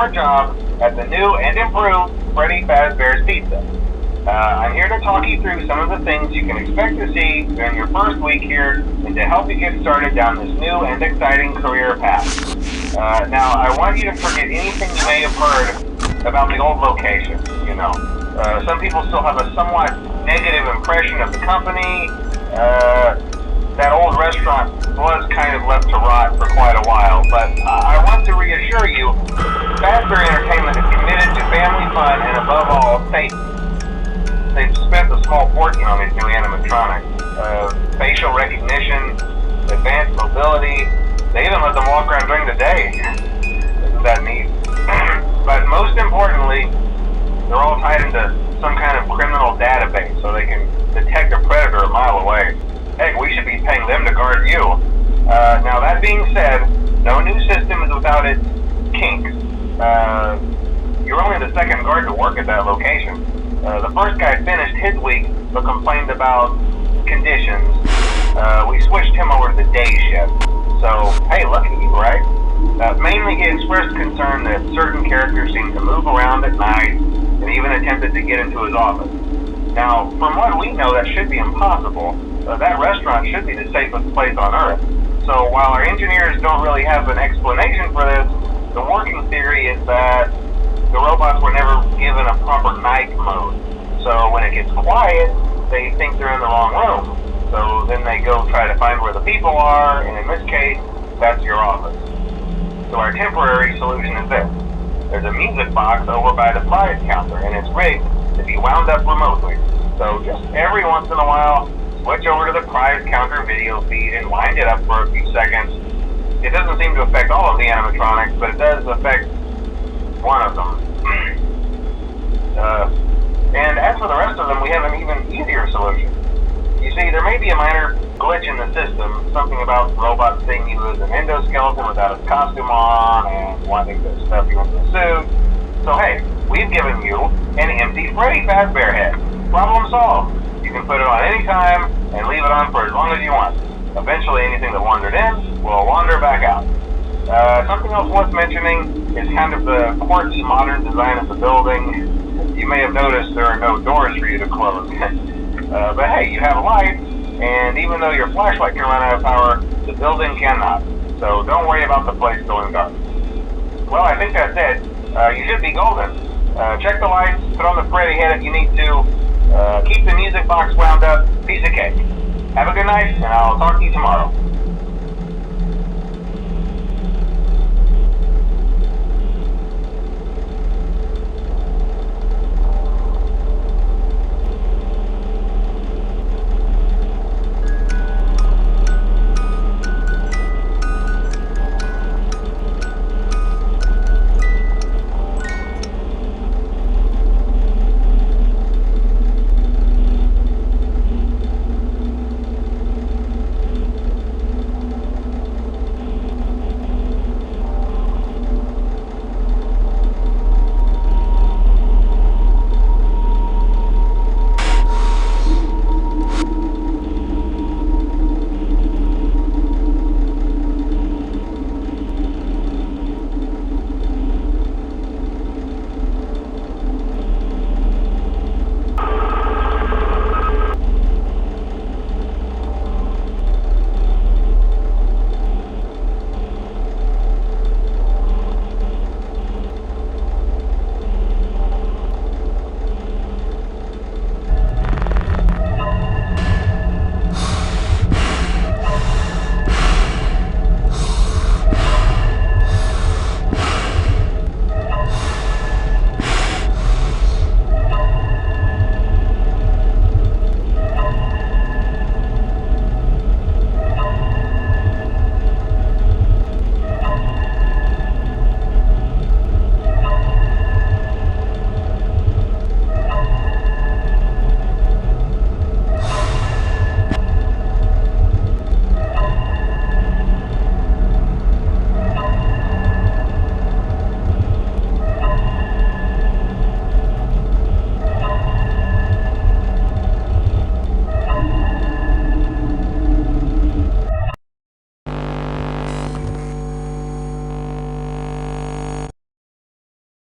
your job at the new and improved Freddy Fazbear's Pizza. I'm here to talk you through some of the things you can expect to see during your first week here and to help you get started down this new and exciting career path. Now, I want you to forget anything you may have heard about the old location, some people still have a somewhat negative impression of the company. That old restaurant was kind of left to rot for quite a while, but I want to reassure you, Fazbear Entertainment is committed to family fun and above all, safety. They've spent a small fortune on these new animatronics. Facial recognition, advanced mobility, they even let them walk around during the day. Isn't that neat? But most importantly, they're all tied into some kind of criminal database so they can detect a predator a mile away. Heck, we should be paying them to guard you. Now that being said, no new system is without its kinks. You're only the second guard to work at that location. The first guy finished his week but complained about conditions. We switched him over to the day shift. So, hey, look at you, right? Mainly he expressed concern that certain characters seemed to move around at night and even attempted to get into his office. Now, from what we know, that should be impossible. That restaurant should be the safest place on Earth. So while our engineers don't really have an explanation for this, the working theory is that the robots were never given a proper night mode. So when it gets quiet, they think they're in the wrong room. So then they go try to find where the people are, and in this case, that's your office. So our temporary solution is this. There's a music box over by the prize counter, and it's rigged to be wound up remotely. So just every once in a while, switch over to the prize counter video feed and wind it up for a few seconds. It doesn't seem to affect all of the animatronics, but it does affect one of them. And as for the rest of them, we have an even easier solution. You see, there may be a minor glitch in the system, something about robots seeing you as an endoskeleton without a costume on and wanting to stuff you into a suit. So hey, we've given you an empty Freddy Fazbear head. Problem solved. You can put it on any time and leave it on for as long as you want. Eventually anything that wandered in will wander back out. Something else worth mentioning is kind of the quirky modern design of the building. You may have noticed there are no doors for you to close. But hey, you have lights, and even though your flashlight can run out of power, the building cannot. So don't worry about the place going dark. Well, I think that's it. You should be golden. Check the lights, put on the Freddy head if you need to. Keep the music box wound up. Piece of cake. Have a good night, and I'll talk to you tomorrow.